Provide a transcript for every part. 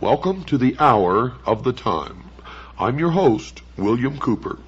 Welcome to the Hour of the Time. I'm your host, William Cooper.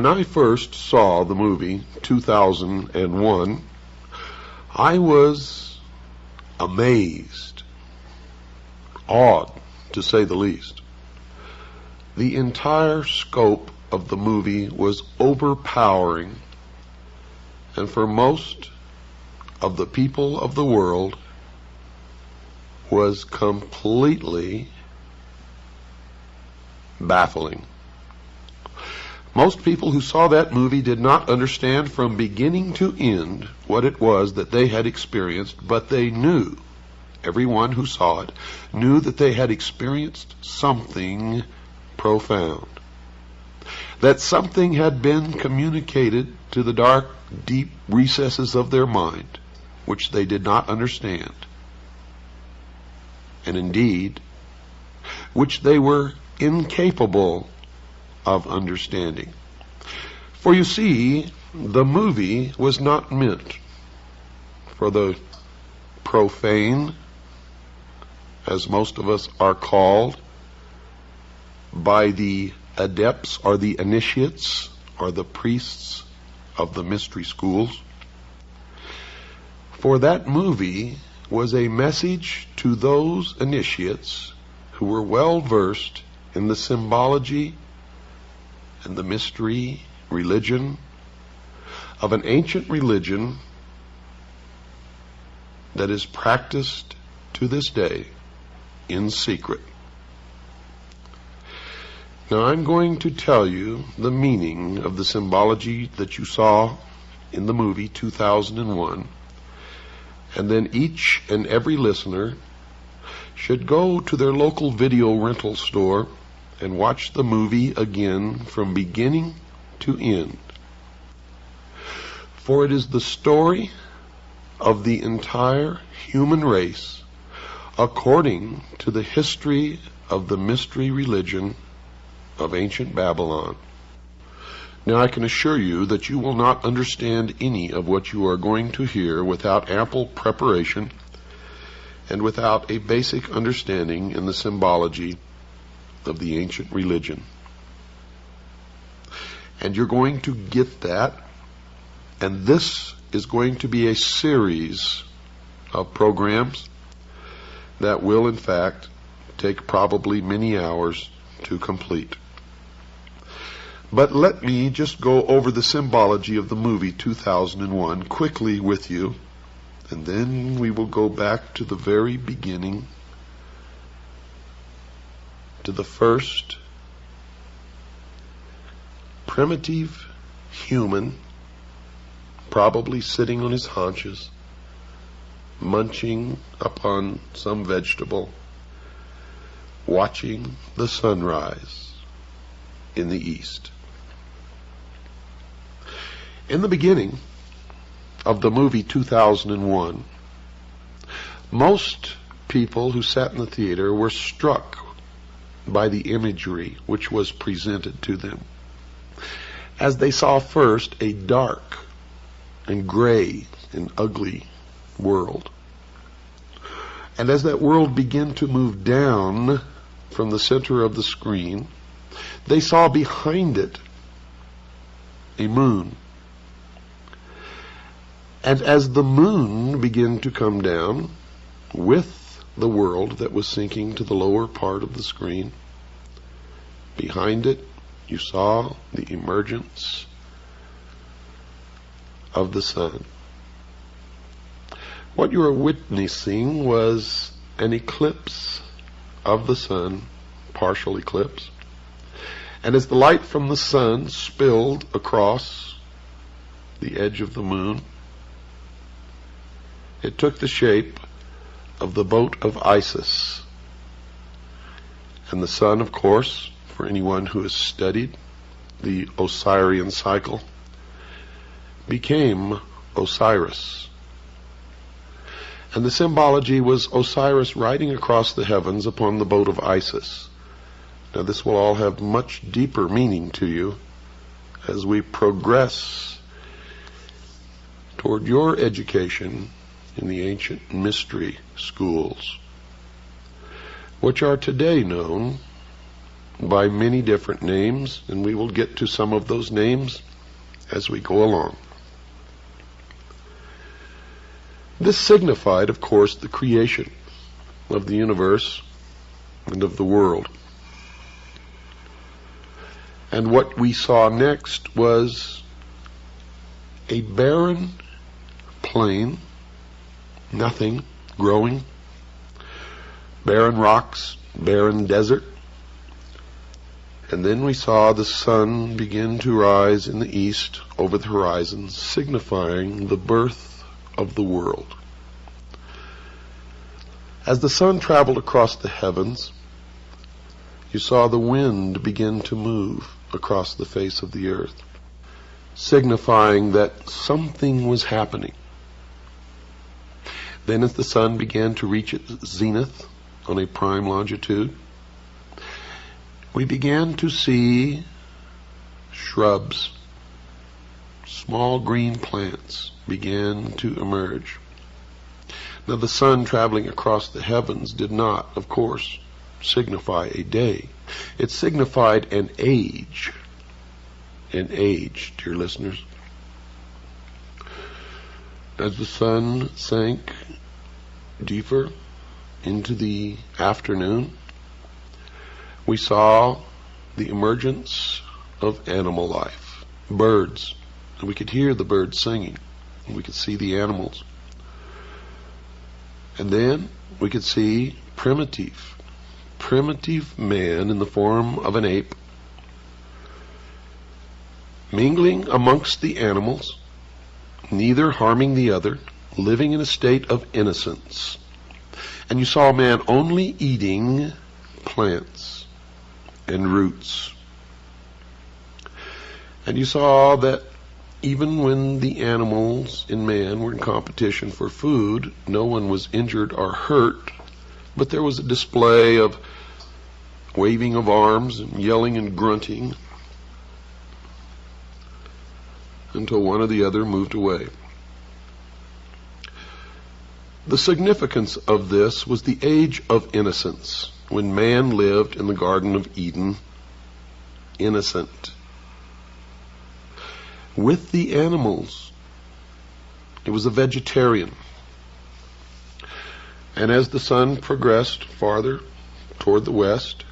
When I first saw the movie 2001, I was amazed, awed, to say the least. The entire scope of the movie was overpowering, and for most of the people of the world was completely baffling. Most people who saw that movie did not understand from beginning to end what it was that they had experienced, but they knew, everyone who saw it, knew that they had experienced something profound. That something had been communicated to the dark, deep recesses of their mind, which they did not understand. And indeed, which they were incapable of understanding. For you see, the movie was not meant for the profane, as most of us are called, by the adepts or the initiates or the priests of the mystery schools. For that movie was a message to those initiates who were well versed in the symbology and the mystery religion of an ancient religion that is practiced to this day in secret. Now I'm going to tell you the meaning of the symbology that you saw in the movie 2001, and then each and every listener should go to their local video rental store and watch the movie again from beginning to end. For it is the story of the entire human race according to the history of the mystery religion of ancient Babylon. Now I can assure you that you will not understand any of what you are going to hear without ample preparation and without a basic understanding in the symbology of the ancient religion. And you're going to get that, and this is going to be a series of programs that will in fact take probably many hours to complete. But let me just go over the symbology of the movie 2001 quickly with you, and then we will go back to the very beginning, to the first primitive human, probably sitting on his haunches, munching upon some vegetable, watching the sunrise in the east. In the beginning of the movie 2001, most people who sat in the theater were struck by the imagery which was presented to them, as they saw first a dark and gray and ugly world. And as that world began to move down from the center of the screen, they saw behind it a moon. And as the moon began to come down with the world that was sinking to the lower part of the screen, behind it you saw the emergence of the sun. What you are witnessing was an eclipse of the sun, partial eclipse. And as the light from the sun spilled across the edge of the moon, it took the shape of the boat of Isis. And the sun, of course, for anyone who has studied the Osirian cycle, became Osiris. And the symbology was Osiris riding across the heavens upon the boat of Isis. Now this will all have much deeper meaning to you as we progress toward your education in the ancient mystery schools, which are today known by many different names, and we will get to some of those names as we go along. This signified, of course, the creation of the universe and of the world. And what we saw next was a barren plain, nothing growing, barren rocks, barren desert. And then we saw the sun begin to rise in the east over the horizon, signifying the birth of the world. As the sun traveled across the heavens, you saw the wind begin to move across the face of the earth, signifying that something was happening. Then as the sun began to reach its zenith on a prime longitude, we began to see shrubs, small green plants began to emerge. Now the sun traveling across the heavens did not, of course, signify a day. It signified an age. An age, dear listeners. As the sun sank deeper into the afternoon, we saw the emergence of animal life, birds, and we could hear the birds singing, and we could see the animals. And then we could see primitive man in the form of an ape, mingling amongst the animals, neither harming the other, living in a state of innocence. And you saw man only eating plants and roots. And you saw that even when the animals and man were in competition for food, no one was injured or hurt, but there was a display of waving of arms and yelling and grunting, until one or the other moved away. The significance of this was the age of innocence, when man lived in the Garden of Eden, innocent, with the animals. He was a vegetarian. And as the sun progressed farther toward the west,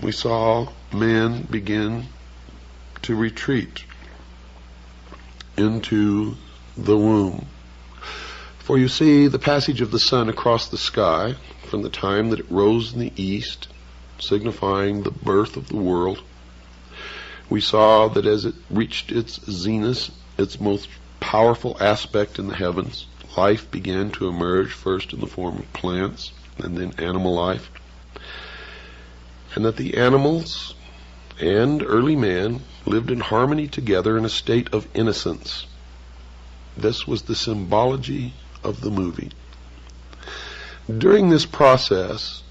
we saw man begin to retreat into the womb. For you see, the passage of the sun across the sky, from the time that it rose in the east, signifying the birth of the world, we saw that as it reached its zenith, its most powerful aspect in the heavens, life began to emerge, first in the form of plants and then animal life, and that the animals and early man lived in harmony together in a state of innocence. This was the symbology of the movie. During this process,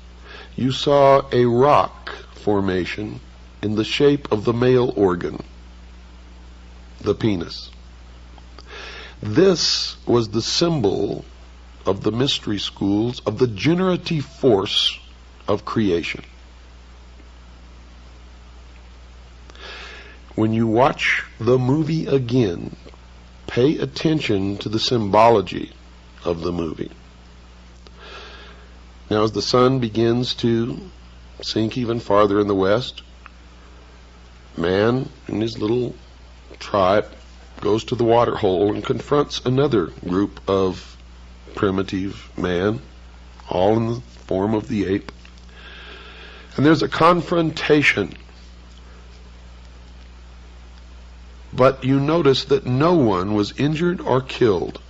you saw a rock formation in the shape of the male organ, the penis. This was the symbol of the mystery schools of the generative force of creation. When you watch the movie again, pay attention to the symbology of the movie. Now, as the sun begins to sink even farther in the west, man and his little tribe goes to the water hole and confronts another group of primitive man, all in the form of the ape. And there's a confrontation. But you notice that no one was injured or killed.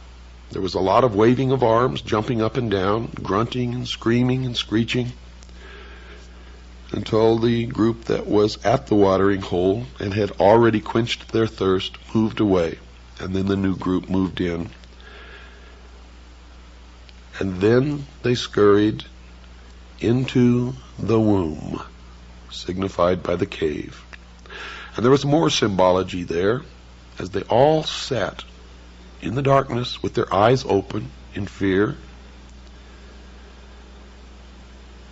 There was a lot of waving of arms, jumping up and down, grunting and screaming and screeching, until the group that was at the watering hole and had already quenched their thirst moved away, and then the new group moved in. And then they scurried into the womb, signified by the cave. And there was more symbology there, as they all sat in the darkness with their eyes open in fear.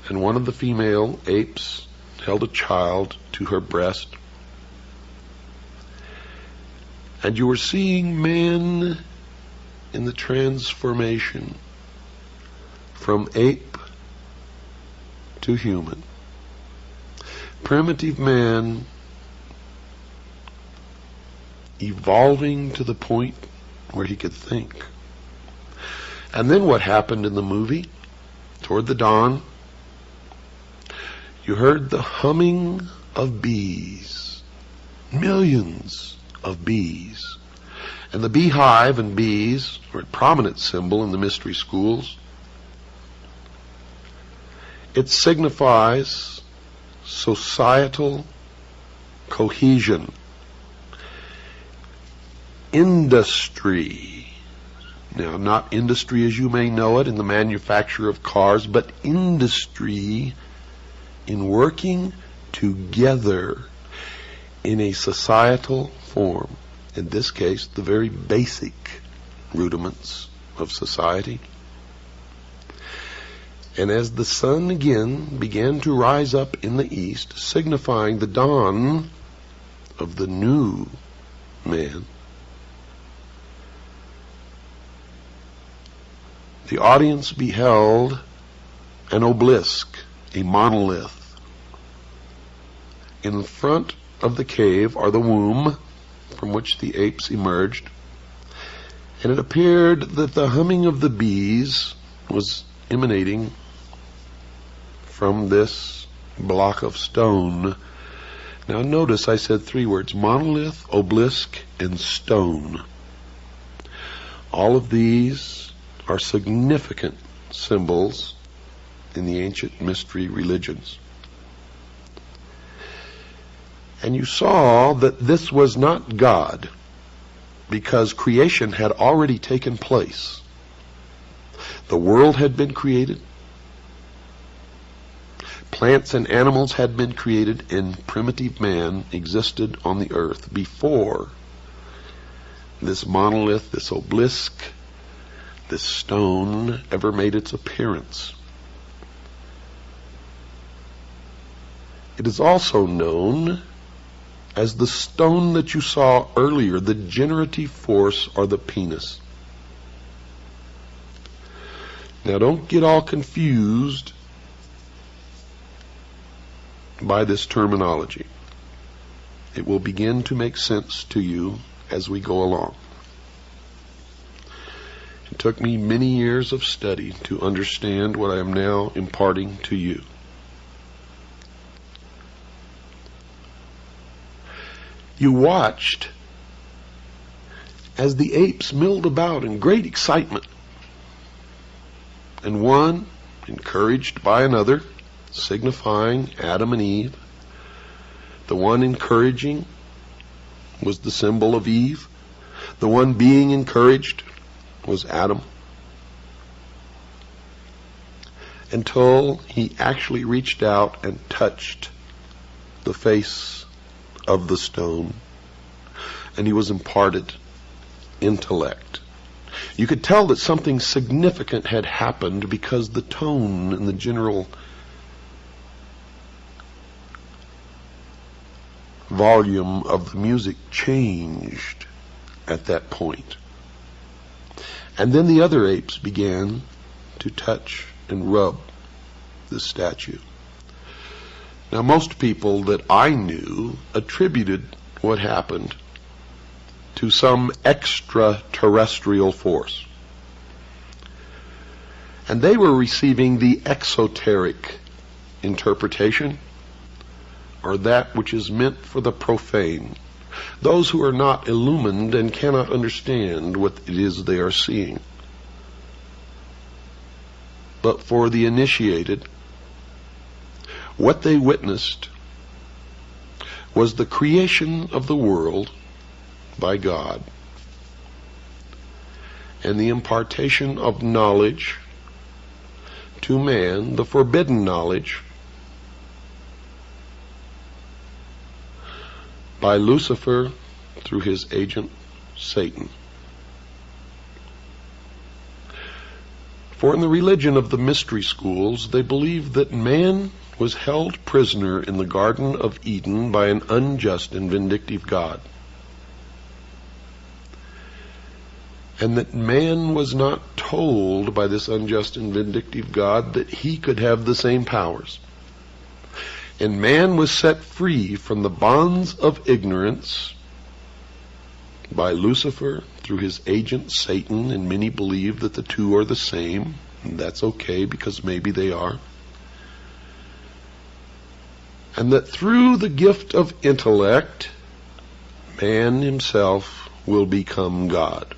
And one of the female apes held a child to her breast. And you were seeing man in the transformation from ape to human. Primitive man evolving to the point where he could think. And then what happened in the movie? Toward the dawn, you heard the humming of bees, millions of bees. And the beehive and bees are a prominent symbol in the mystery schools. It signifies societal cohesion, industry. Now, not industry as you may know it in the manufacture of cars, but industry in working together in a societal form. In this case, the very basic rudiments of society. And as the sun again began to rise up in the east, signifying the dawn of the new man, the audience beheld an obelisk, a monolith. In front of the cave are the womb from which the apes emerged, and it appeared that the humming of the bees was emanating from this block of stone. Now notice I said three words: monolith, obelisk, and stone. All of these are significant symbols in the ancient mystery religions. And you saw that this was not God, because creation had already taken place. The world had been created. Plants and animals had been created, and primitive man existed on the earth before this monolith, this obelisk, this stone ever made its appearance. It is also known as the stone that you saw earlier, the generative force, or the penis. Now don't get all confused by this terminology. It will begin to make sense to you as we go along. It took me many years of study to understand what I am now imparting to you. You watched as the apes milled about in great excitement, and one, encouraged by another, signifying Adam and Eve. The one encouraging was the symbol of Eve. The one being encouraged was Adam. Until he actually reached out and touched the face of the stone, and he was imparted intellect. You could tell that something significant had happened because the tone and the general volume of the music changed at that point. And then the other apes began to touch and rub the statue. Now, most people that I knew attributed what happened to some extraterrestrial force. And they were receiving the exoteric interpretation, or that which is meant for the profane, those who are not illumined and cannot understand what it is they are seeing. But for the initiated, what they witnessed was the creation of the world by God, and the impartation of knowledge to man, the forbidden knowledge, by Lucifer through his agent Satan. For in the religion of the mystery schools, they believed that man was held prisoner in the Garden of Eden by an unjust and vindictive God, and that man was not told by this unjust and vindictive God that he could have the same powers. And man was set free from the bonds of ignorance by Lucifer through his agent Satan, and many believe that the two are the same, and that's okay because maybe they are. And that through the gift of intellect, man himself will become God.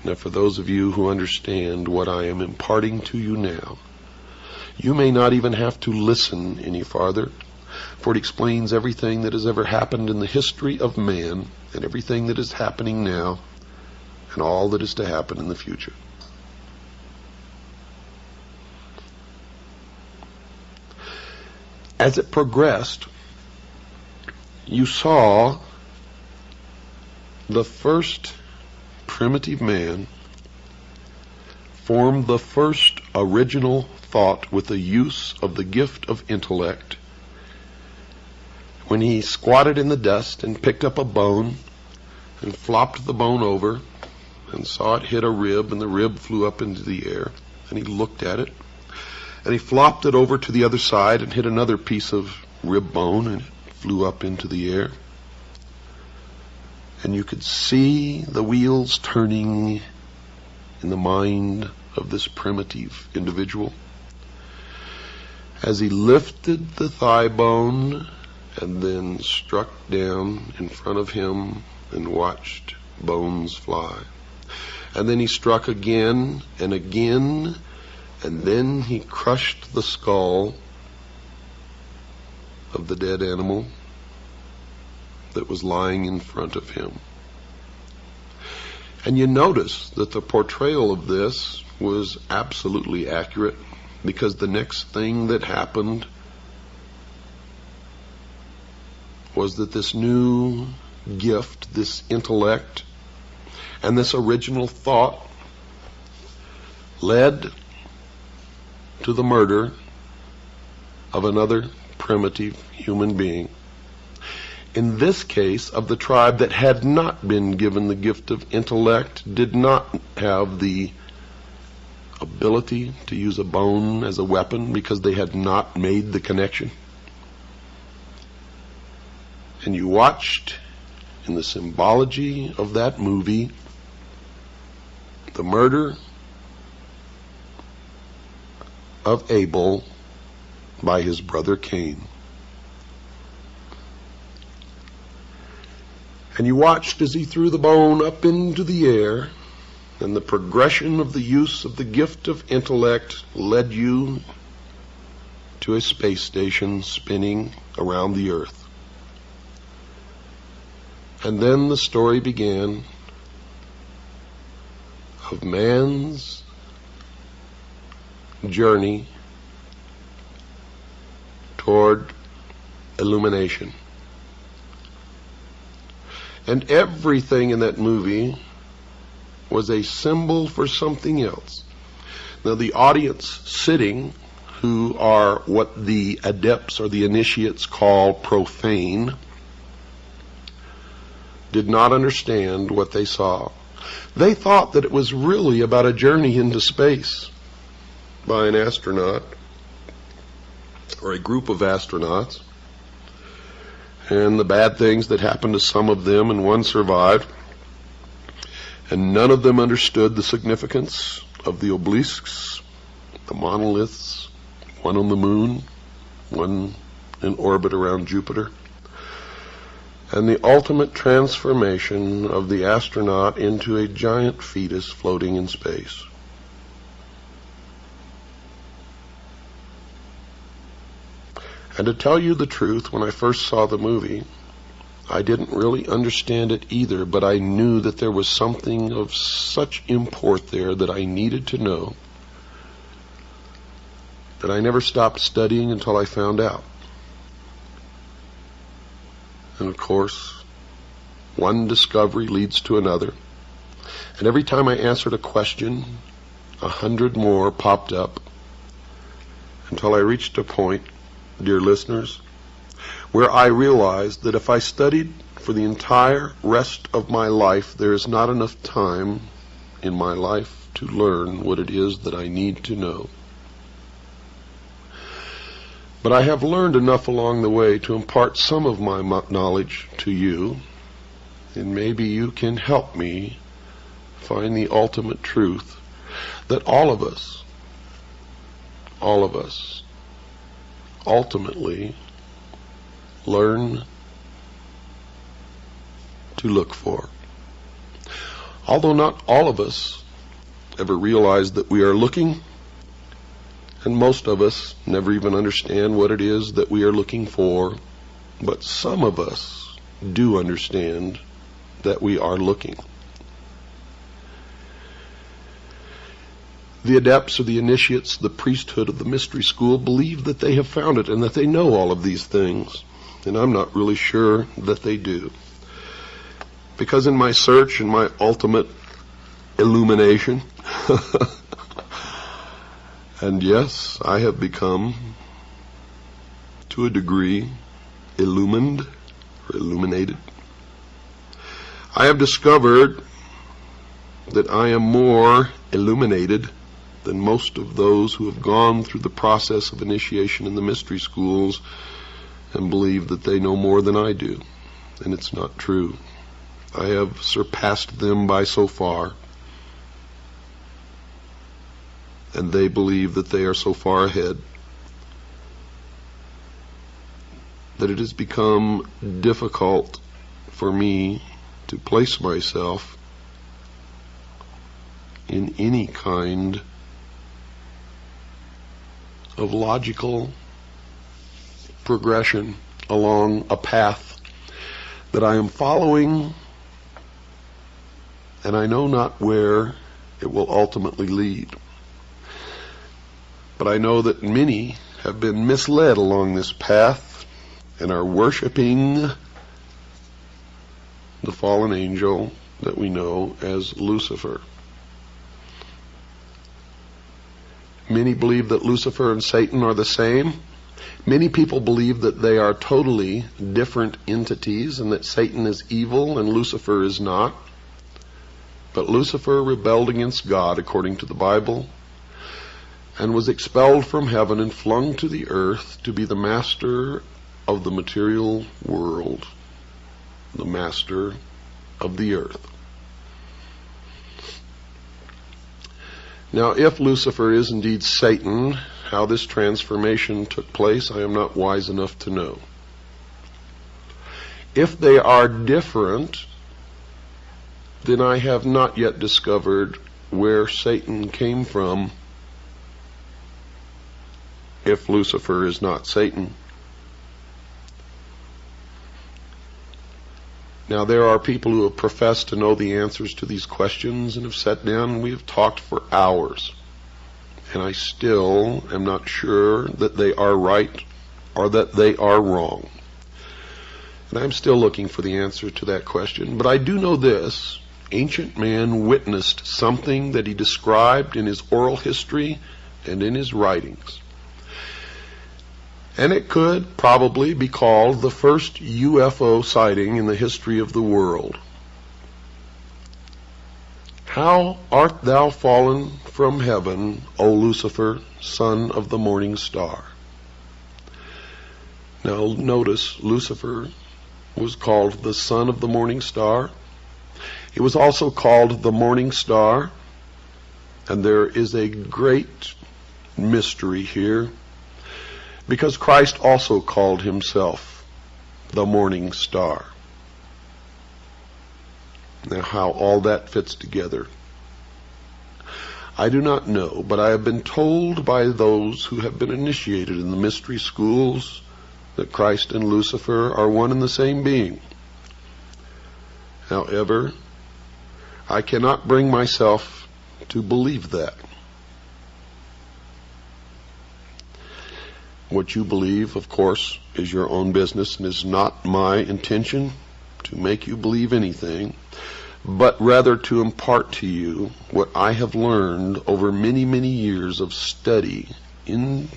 Now, for those of you who understand what I am imparting to you now, you may not even have to listen any farther, for it explains everything that has ever happened in the history of man, and everything that is happening now, and all that is to happen in the future. As it progressed, you saw the first primitive man form the first original thought with the use of the gift of intellect when he squatted in the dust and picked up a bone and flopped the bone over and saw it hit a rib, and the rib flew up into the air, and he looked at it, and he flopped it over to the other side and hit another piece of rib bone, and it flew up into the air. And you could see the wheels turning in the mind of this primitive individual as he lifted the thigh bone and then struck down in front of him and watched bones fly. And then he struck again and again, and then he crushed the skull of the dead animal that was lying in front of him. And you notice that the portrayal of this was absolutely accurate. because the next thing that happened was that this new gift, this intellect, and this original thought led to the murder of another primitive human being. In this case, of the tribe that had not been given the gift of intellect, did not have the ability to use a bone as a weapon because they had not made the connection. And you watched in the symbology of that movie the murder of Abel by his brother Cain. And you watched as he threw the bone up into the air, and the progression of the use of the gift of intellect led you to a space station spinning around the earth. And then the story began of man's journey toward illumination. And everything in that movie was a symbol for something else. Now the audience sitting, who are what the adepts or the initiates call profane, did not understand what they saw. They thought that it was really about a journey into space by an astronaut or a group of astronauts, and the bad things that happened to some of them, and one survived, and none of them understood the significance of the obelisks, the monoliths, one on the moon, one in orbit around Jupiter, and the ultimate transformation of the astronaut into a giant fetus floating in space. And to tell you the truth, when I first saw the movie, I didn't really understand it either, but I knew that there was something of such import there that I needed to know, that I never stopped studying until I found out. And of course, one discovery leads to another. And every time I answered a question, 100 more popped up, until I reached a point, dear listeners, where I realized that if I studied for the entire rest of my life, there is not enough time in my life to learn what it is that I need to know. But I have learned enough along the way to impart some of my knowledge to you, and maybe you can help me find the ultimate truth that all of us ultimately learn to look for. Although not all of us ever realize that we are looking, and most of us never even understand what it is that we are looking for, but some of us do understand that we are looking. The adepts or the initiates, the priesthood of the mystery school, believe that they have found it and that they know all of these things. And I'm not really sure that they do. Because in my search and my ultimate illumination, and yes, I have become, to a degree, illumined or illuminated. I have discovered that I am more illuminated than most of those who have gone through the process of initiation in the mystery schools and believe that they know more than I do. And it's not true. I have surpassed them by so far, and they believe that they are so far ahead that it has become difficult for me to place myself in any kind of logical progression along a path that I am following, and I know not where it will ultimately lead. But I know that many have been misled along this path and are worshiping the fallen angel that we know as Lucifer. Many believe that Lucifer and Satan are the same. Many people believe that they are totally different entities and that Satan is evil and Lucifer is not. But Lucifer rebelled against God according to the Bible and was expelled from heaven and flung to the earth to be the master of the material world, the master of the earth. Now, if Lucifer is indeed Satan, how this transformation took place, I am not wise enough to know. If they are different, then I have not yet discovered where Satan came from, if Lucifer is not Satan. Now, there are people who have professed to know the answers to these questions and have sat down and we have talked for hours. And I still am not sure that they are right or that they are wrong. And I'm still looking for the answer to that question. But I do know this: ancient man witnessed something that he described in his oral history and in his writings. And it could probably be called the first UFO sighting in the history of the world. How art thou fallen from heaven, O Lucifer, son of the morning star? Now notice, Lucifer was called the son of the morning star. He was also called the morning star. And there is a great mystery here, because Christ also called himself the morning star. Now, how all that fits together, I do not know, but I have been told by those who have been initiated in the mystery schools that Christ and Lucifer are one and the same being. However, I cannot bring myself to believe that. What you believe, of course, is your own business and is not my intention to make you believe anything, but rather to impart to you what I have learned over many, many years of study into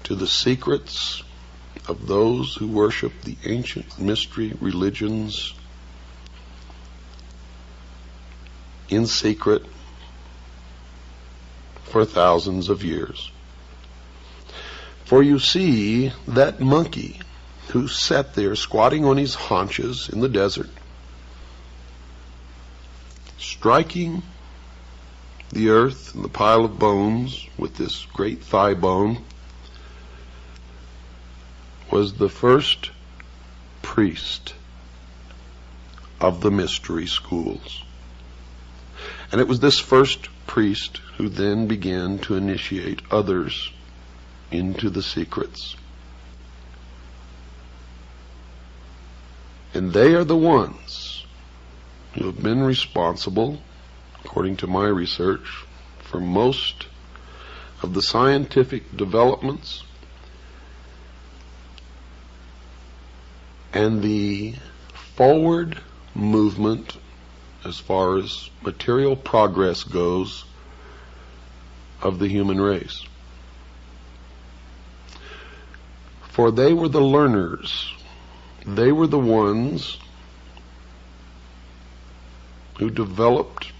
the secrets of those who worship the ancient mystery religions in secret for thousands of years. For you see, that monkey who sat there squatting on his haunches in the desert, striking the earth and the pile of bones with this great thigh bone, was the first priest of the mystery schools. And it was this first priest who then began to initiate others into the secrets. And they are the ones who have been responsible, according to my research, for most of the scientific developments and the forward movement as far as material progress goes of the human race. For they were the learners. They were the ones who developed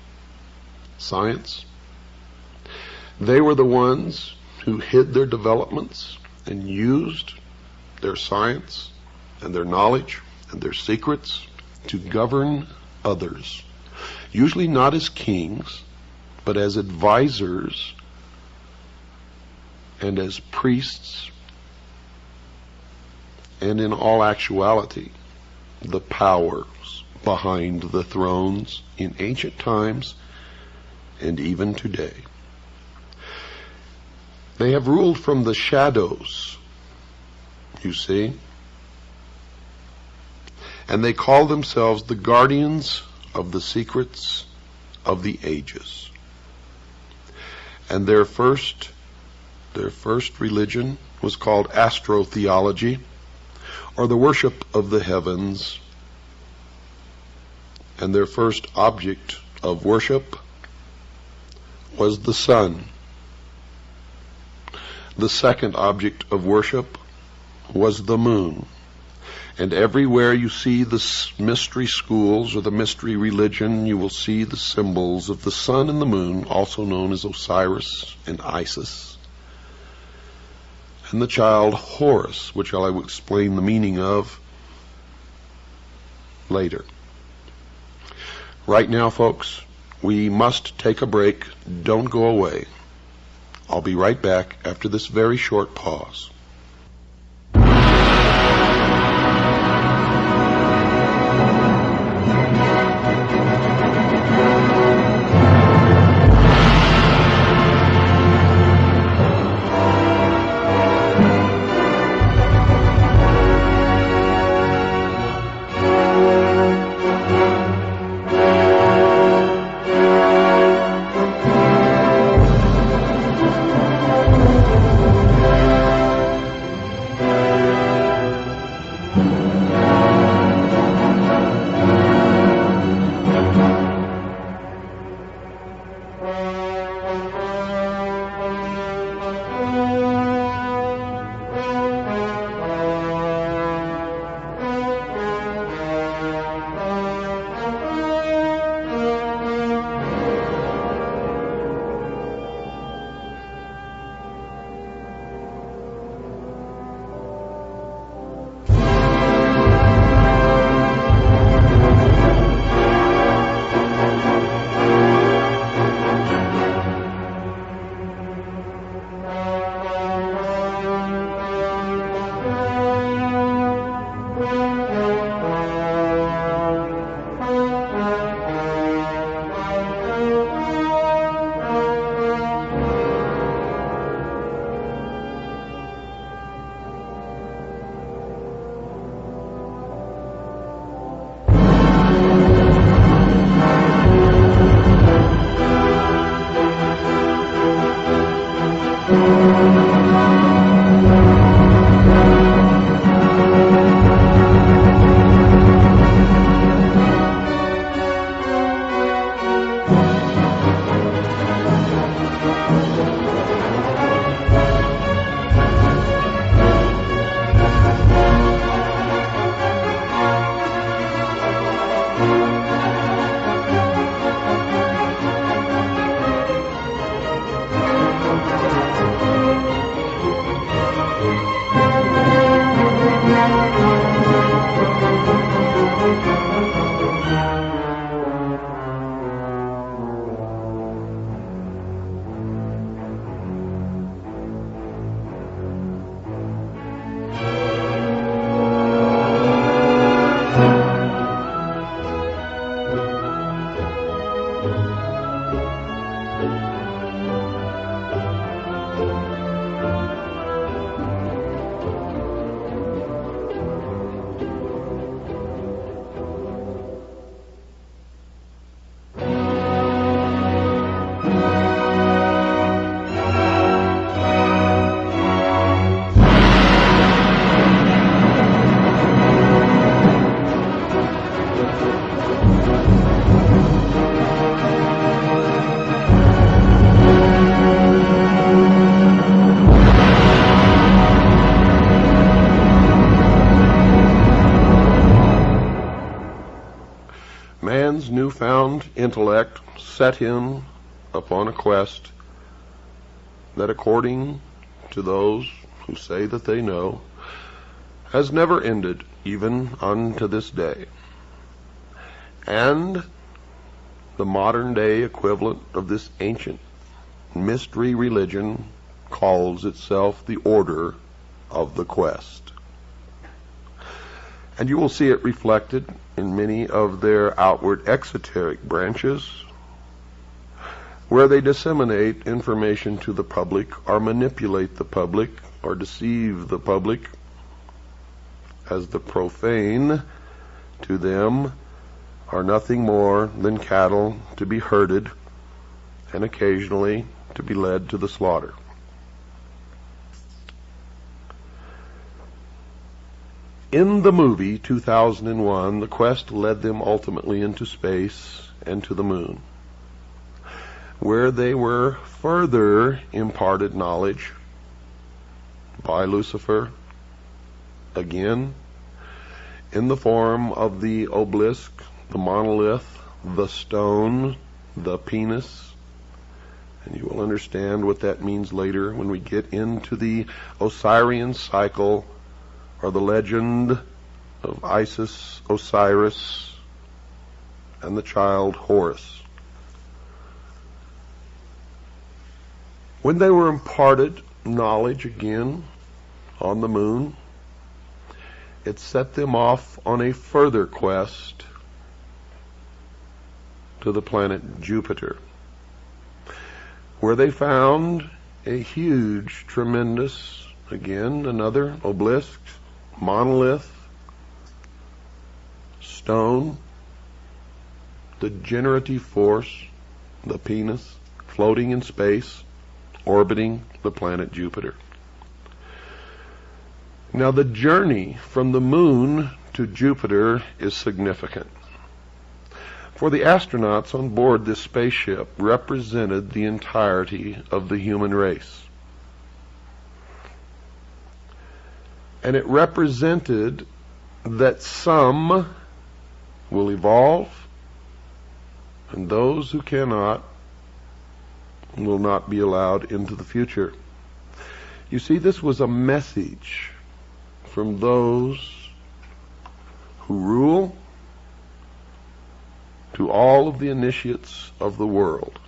science. They were the ones who hid their developments and used their science and their knowledge and their secrets to govern others. Usually not as kings, but as advisors and as priests, and in all actuality, the powers behind the thrones in ancient times and even today. They have ruled from the shadows, you see, and they call themselves the guardians of the secrets of the ages. And their first Their first religion was called astrotheology, or the worship of the heavens. And their first object of worship was the sun. The second object of worship was the moon. And everywhere you see the mystery schools or the mystery religion, you will see the symbols of the sun and the moon, also known as Osiris and Isis. And the child Horus, which I will explain the meaning of later. Right now, folks, we must take a break. Don't go away. I'll be right back after this very short pause. Man's newfound intellect set him upon a quest that, according to those who say that they know, has never ended even unto this day. And the modern day equivalent of this ancient mystery religion calls itself the Order of the Quest. And you will see it reflected in many of their outward exoteric branches, where they disseminate information to the public, or manipulate the public, or deceive the public, as the profane to them are nothing more than cattle to be herded and occasionally to be led to the slaughter. In the movie 2001, the quest led them ultimately into space and to the moon, where they were further imparted knowledge by Lucifer, again, in the form of the obelisk, the monolith, the stone, the penis. And you will understand what that means later when we get into the Osirian cycle, or the legend of Isis, Osiris, and the child Horus. When they were imparted knowledge again on the moon, it set them off on a further quest to the planet Jupiter, where they found a huge, tremendous, again, another obelisk, monolith, stone, the generative force, the penis, floating in space, orbiting the planet Jupiter. Now, the journey from the moon to Jupiter is significant. For the astronauts on board this spaceship represented the entirety of the human race. And it represented that some will evolve, and those who cannot will not be allowed into the future. You see, this was a message from those who rule to all of the initiates of the world.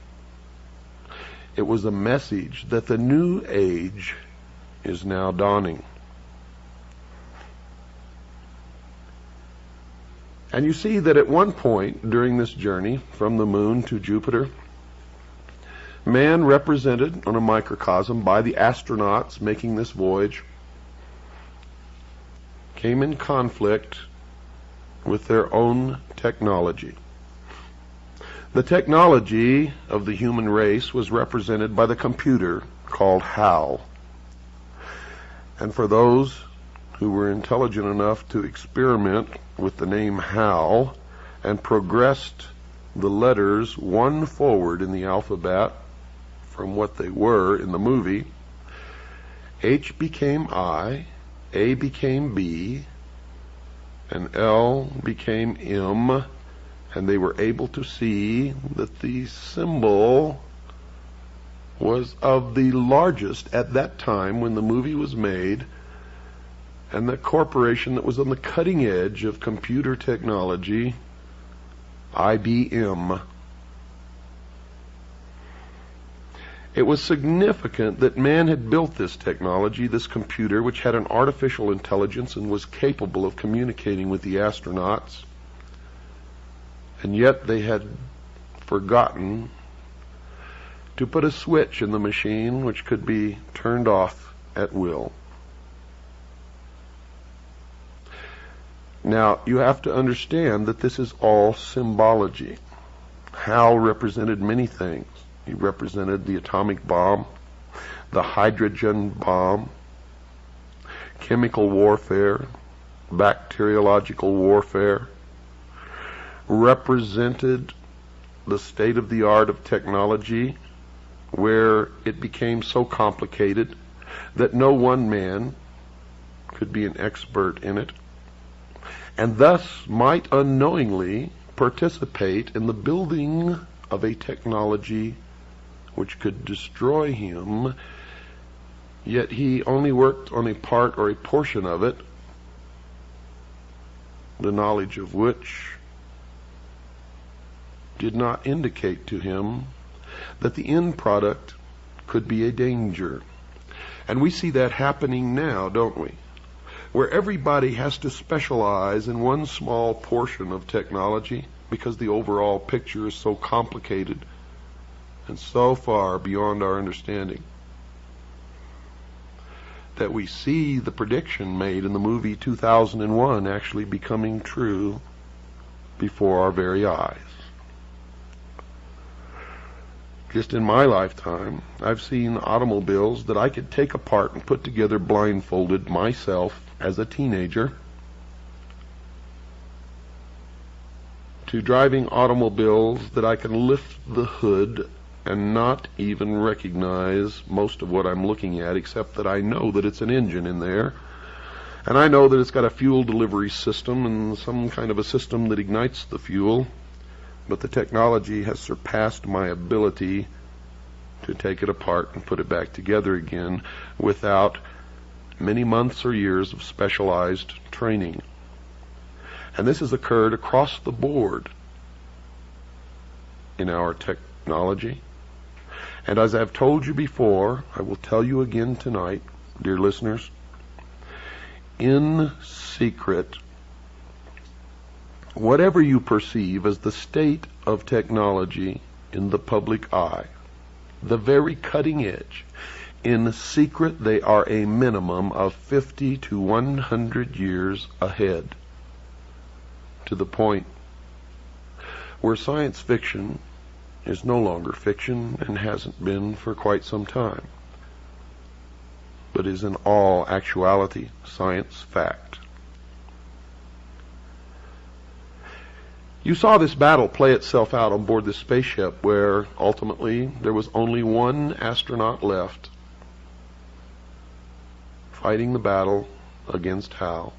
It was a message that the new age is now dawning. And you see that at one point during this journey from the moon to Jupiter, man, represented on a microcosm by the astronauts making this voyage, came in conflict with their own technology. The technology of the human race was represented by the computer called HAL. And for those who were intelligent enough to experiment with the name HAL and progressed the letters one forward in the alphabet from what they were in the movie, H became I, A became B, and L became M, and they were able to see that the symbol was of the largest at that time when the movie was made, and the corporation that was on the cutting edge of computer technology, IBM. It was significant that man had built this technology, this computer, which had an artificial intelligence and was capable of communicating with the astronauts. And yet they had forgotten to put a switch in the machine which could be turned off at will. Now, you have to understand that this is all symbology. Hal represented many things. He represented the atomic bomb, the hydrogen bomb, chemical warfare, bacteriological warfare, represented the state-of-the-art of technology, where it became so complicated that no one man could be an expert in it, and thus might unknowingly participate in the building of a technology which could destroy him, yet he only worked on a part or a portion of it, the knowledge of which did not indicate to him that the end product could be a danger. And we see that happening now, don't we? Where everybody has to specialize in one small portion of technology because the overall picture is so complicated and so far beyond our understanding, that we see the prediction made in the movie 2001 actually becoming true before our very eyes. Just in my lifetime, I've seen automobiles that I could take apart and put together blindfolded myself as a teenager to driving automobiles that I can lift the hood and not even recognize most of what I'm looking at, except that I know that it's an engine in there, and I know that it's got a fuel delivery system and some kind of a system that ignites the fuel, but the technology has surpassed my ability to take it apart and put it back together again without many months or years of specialized training. And this has occurred across the board in our technology. And as I've told you before, I will tell you again tonight, dear listeners, in secret, whatever you perceive as the state of technology in the public eye, the very cutting edge, in secret they are a minimum of 50 to 100 years ahead, to the point where science fiction is no longer fiction and hasn't been for quite some time, but is in all actuality science fact. You saw this battle play itself out on board this spaceship, where ultimately there was only one astronaut left fighting the battle against Hal.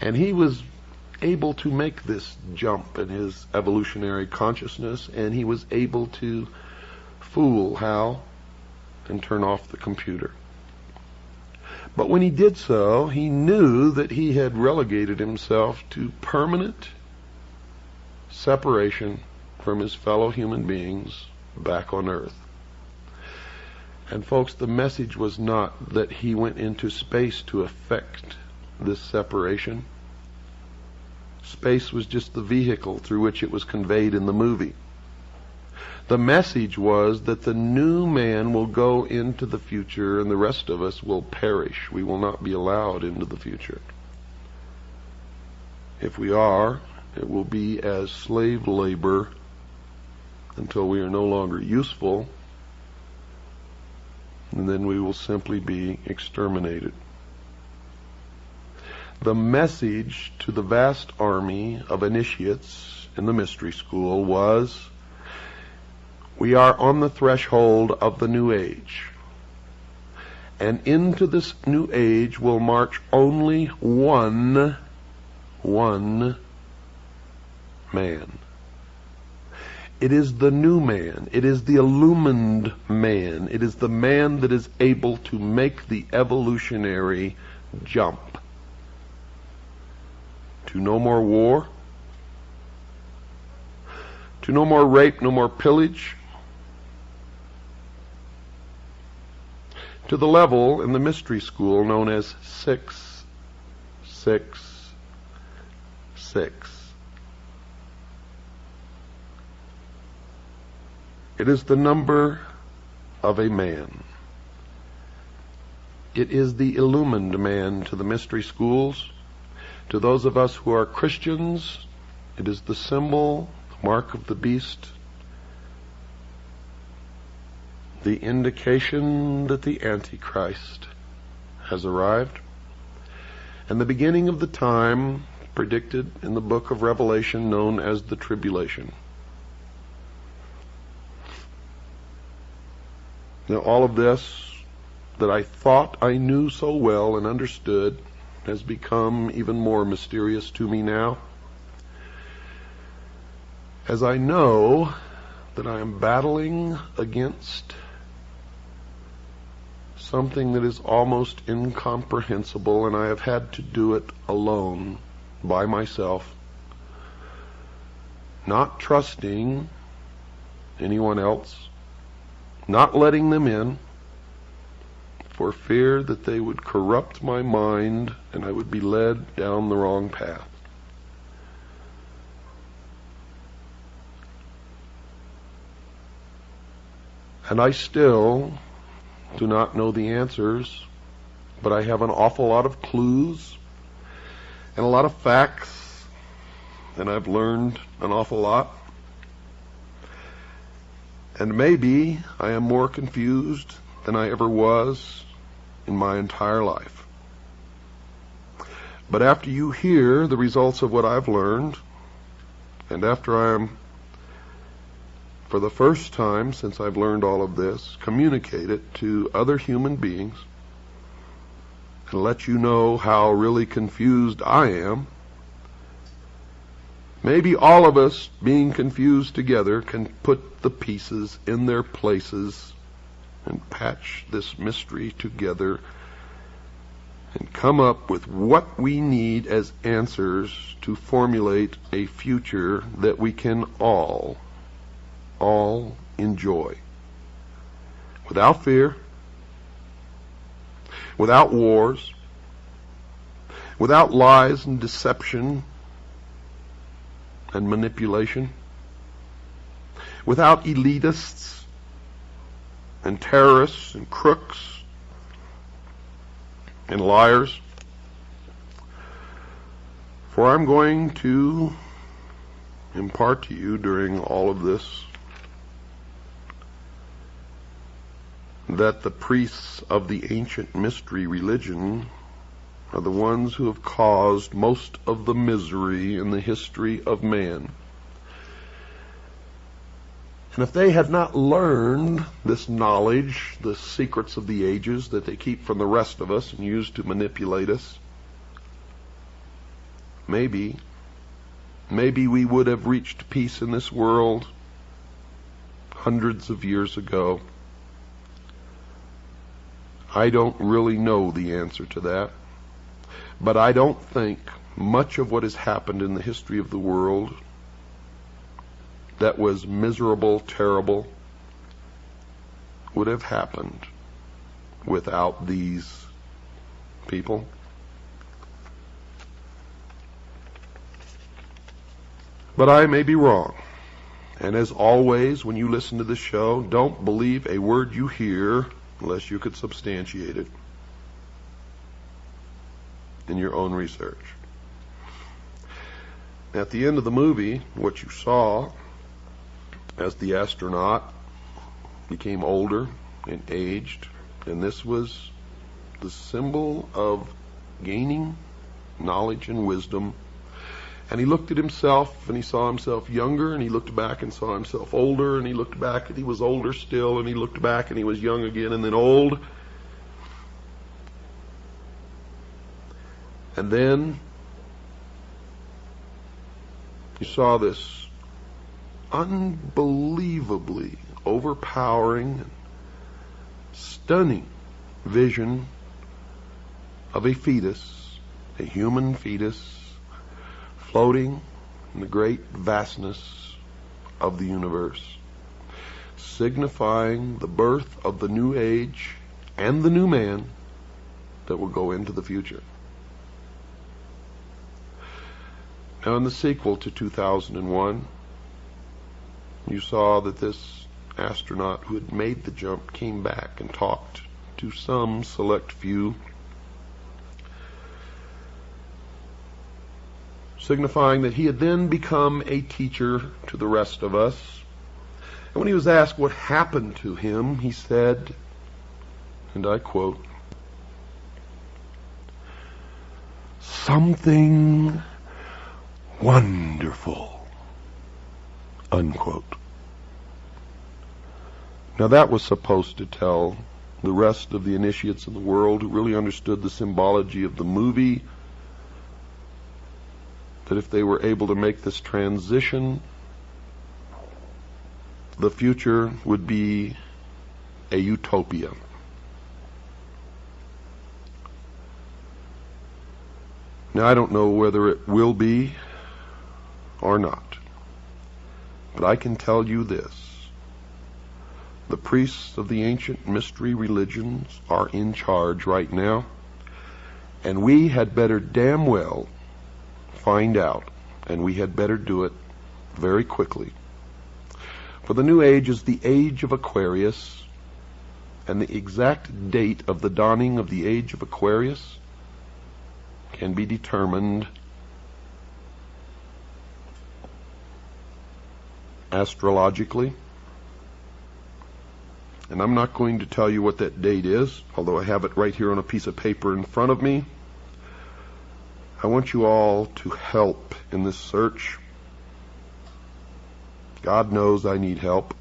And he was able to make this jump in his evolutionary consciousness, and he was able to fool Hal and turn off the computer. But when he did so, he knew that he had relegated himself to permanent separation from his fellow human beings back on Earth. And folks, the message was not that he went into space to effect this separation. Space was just the vehicle through which it was conveyed in the movie. The message was that the new man will go into the future and the rest of us will perish. We will not be allowed into the future. If we are, it will be as slave labor until we are no longer useful, and then we will simply be exterminated. The message to the vast army of initiates in the mystery school was, we are on the threshold of the new age. And into this new age will march only one man. It is the new man. It is the illumined man. It is the man that is able to make the evolutionary jump to no more war, to no more rape, no more pillage, to the level in the mystery school known as 666. It is the number of a man. It is the illumined man to the mystery schools. To those of us who are Christians, it is the symbol, the mark of the beast, the indication that the Antichrist has arrived, and the beginning of the time predicted in the book of Revelation known as the tribulation. Now, all of this that I thought I knew so well and understood has become even more mysterious to me now, as I know that I am battling against something that is almost incomprehensible, and I have had to do it alone, by myself, not trusting anyone else, not letting them in, for fear that they would corrupt my mind and I would be led down the wrong path. And I still do not know the answers, but I have an awful lot of clues and a lot of facts, and I've learned an awful lot. And maybe I am more confused than I ever was in my entire life. But after you hear the results of what I've learned, and after I am, for the first time since I've learned all of this, communicate it to other human beings, and let you know how really confused I am, maybe all of us being confused together can put the pieces in their places and patch this mystery together and come up with what we need as answers to formulate a future that we can all enjoy. Without fear, without wars, without lies and deception and manipulation, without elitists and terrorists and crooks and liars. For I'm going to impart to you during all of this that the priests of the ancient mystery religion are the ones who have caused most of the misery in the history of man. And if they had not learned this knowledge, the secrets of the ages that they keep from the rest of us and use to manipulate us, maybe we would have reached peace in this world hundreds of years ago. I don't really know the answer to that, but I don't think much of what has happened in the history of the world that was miserable, terrible, would have happened without these people. But I may be wrong. And as always, when you listen to the show, don't believe a word you hear unless you could substantiate it in your own research. At the end of the movie, what you saw as the astronaut became older and aged, and this was the symbol of gaining knowledge and wisdom. And he looked at himself, and he saw himself younger, and he looked back and saw himself older, and he looked back and he was older still, and he looked back and he was young again, and then old. And then you saw this unbelievably overpowering and stunning vision of a fetus, a human fetus, floating in the great vastness of the universe, signifying the birth of the new age and the new man that will go into the future. Now, in the sequel to 2001, you saw that this astronaut who had made the jump came back and talked to some select few, signifying that he had then become a teacher to the rest of us. And when he was asked what happened to him, he said, and I quote, "Something wonderful," unquote. Now that was supposed to tell the rest of the initiates in the world who really understood the symbology of the movie that if they were able to make this transition, the future would be a utopia. Now, I don't know whether it will be or not, but I can tell you this. The priests of the ancient mystery religions are in charge right now, and we had better damn well find out, and we had better do it very quickly. For the new age is the age of Aquarius, and the exact date of the dawning of the age of Aquarius can be determined astrologically. And I'm not going to tell you what that date is, although I have it right here on a piece of paper in front of me. I want you all to help in this search. God knows I need help.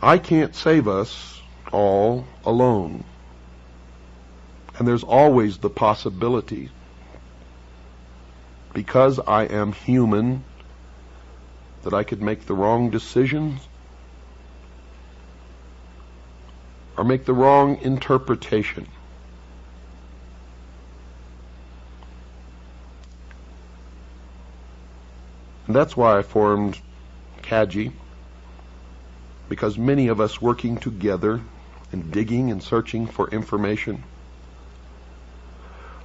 I can't save us all alone. And there's always the possibility, because I am human, that I could make the wrong decisions or make the wrong interpretation. And that's why I formed CAGI, because many of us working together and digging and searching for information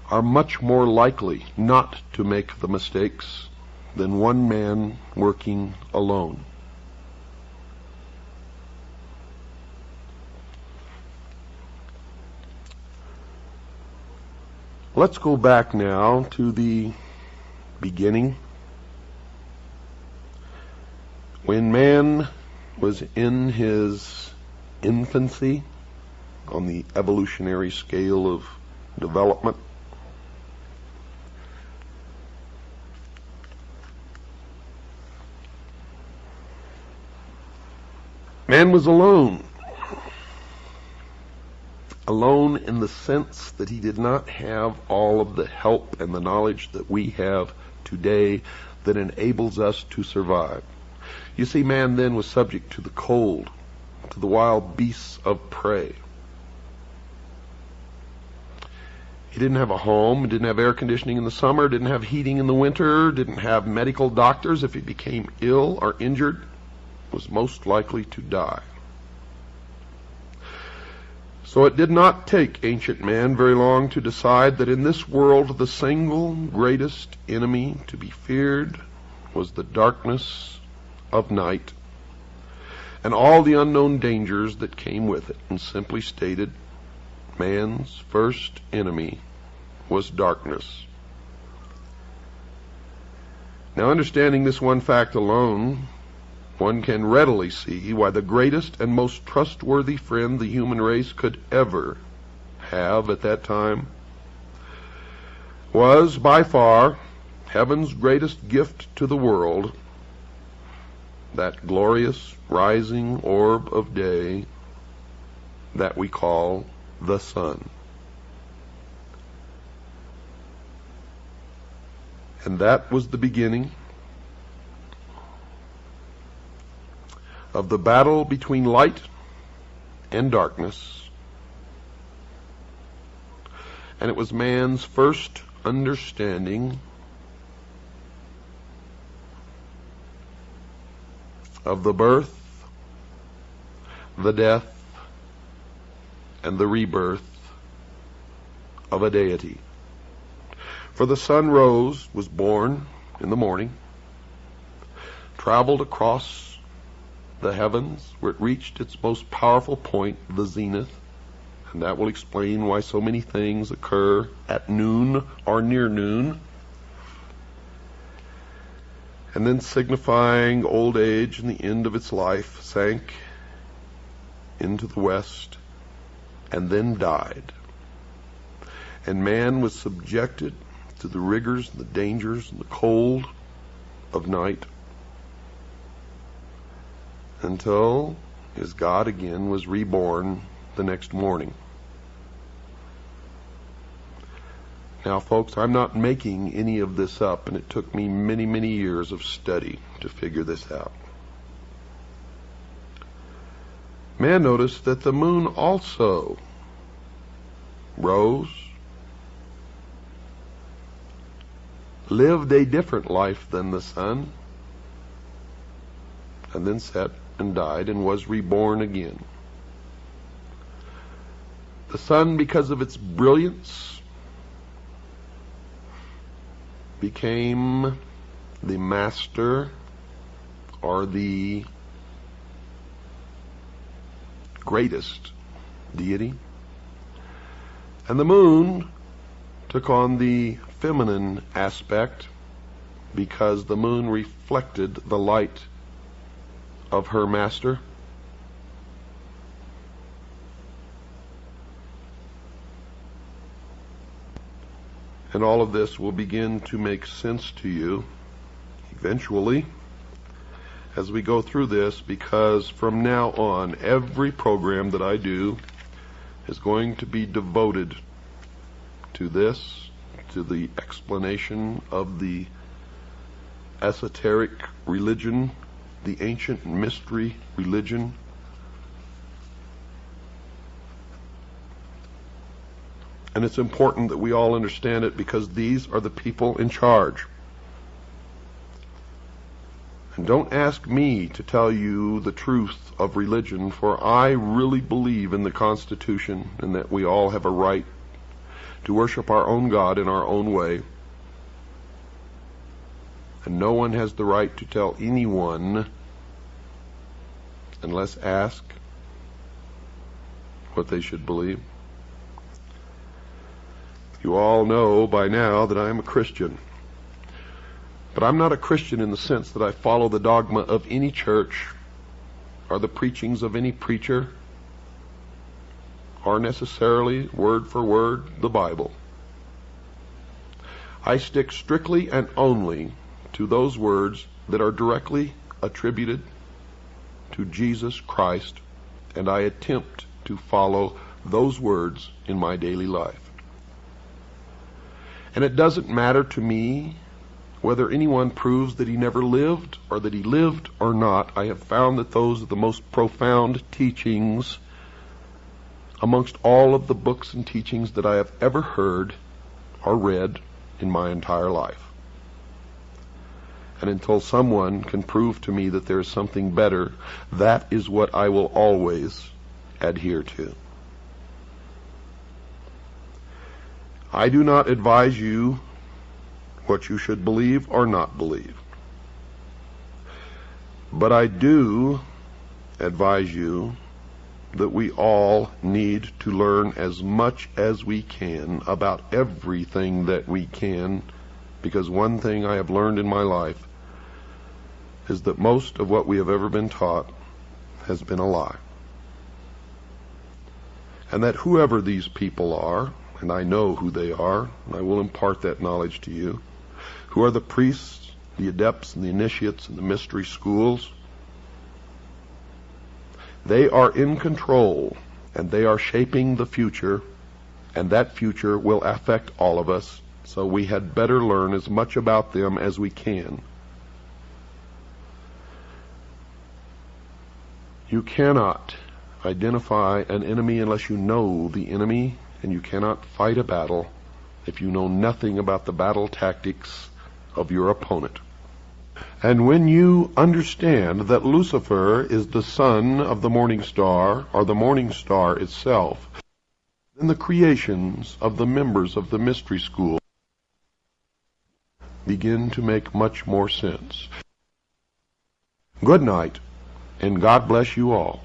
are much more likely not to make the mistakes than one man working alone. Let's go back now to the beginning, when man was in his infancy on the evolutionary scale of development. Man was alone. Alone in the sense that he did not have all of the help and the knowledge that we have today that enables us to survive. You see, man then was subject to the cold, to the wild beasts of prey. He didn't have a home, didn't have air conditioning in the summer, didn't have heating in the winter, didn't have medical doctors. If he became ill or injured, was most likely to die. So it did not take ancient man very long to decide that in this world the single greatest enemy to be feared was the darkness of night and all the unknown dangers that came with it. And simply stated, man's first enemy was darkness. Now, understanding this one fact alone, one can readily see why the greatest and most trustworthy friend the human race could ever have at that time was by far heaven's greatest gift to the world, that glorious rising orb of day that we call the sun. And that was the beginning of the battle between light and darkness. And it was man's first understanding of the birth, the death, and the rebirth of a deity. For the sun rose, was born in the morning, traveled across the heavens where it reached its most powerful point, the zenith, and that will explain why so many things occur at noon or near noon, and then signifying old age and the end of its life, sank into the west and then died. And man was subjected to the rigors and the dangers and the cold of night until his God again was reborn the next morning. Now, folks, I'm not making any of this up, and it took me many, many years of study to figure this out. Man noticed that the moon also rose, lived a different life than the sun, and then set and died and was reborn again. The sun, because of its brilliance, became the master or the greatest deity, and the moon took on the feminine aspect because the moon reflected the light of her master. And all of this will begin to make sense to you eventually as we go through this, because from now on, every program that I do is going to be devoted to this, to the explanation of the esoteric religion, the ancient mystery religion. And it's important that we all understand it, because these are the people in charge. And don't ask me to tell you the truth of religion, for I really believe in the Constitution and that we all have a right to worship our own God in our own way. And no one has the right to tell anyone, unless asked, what they should believe. You all know by now that I am a Christian. But I'm not a Christian in the sense that I follow the dogma of any church or the preachings of any preacher or necessarily word for word the Bible. I stick strictly and only to those words that are directly attributed to Jesus Christ, and I attempt to follow those words in my daily life. And it doesn't matter to me whether anyone proves that he never lived or that he lived or not. I have found that those are the most profound teachings amongst all of the books and teachings that I have ever heard or read in my entire life. And until someone can prove to me that there is something better, that is what I will always adhere to. I do not advise you what you should believe or not believe. But I do advise you that we all need to learn as much as we can about everything that we can, because one thing I have learned in my life is that most of what we have ever been taught has been a lie. And that whoever these people are, and I know who they are, and I will impart that knowledge to you, who are the priests, the adepts, and the initiates in the mystery schools, they are in control, and they are shaping the future, and that future will affect all of us, so we had better learn as much about them as we can. You cannot identify an enemy unless you know the enemy, and you cannot fight a battle if you know nothing about the battle tactics of your opponent. And when you understand that Lucifer is the son of the morning star, or the morning star itself, then the creations of the members of the mystery school begin to make much more sense. Good night, and God bless you all.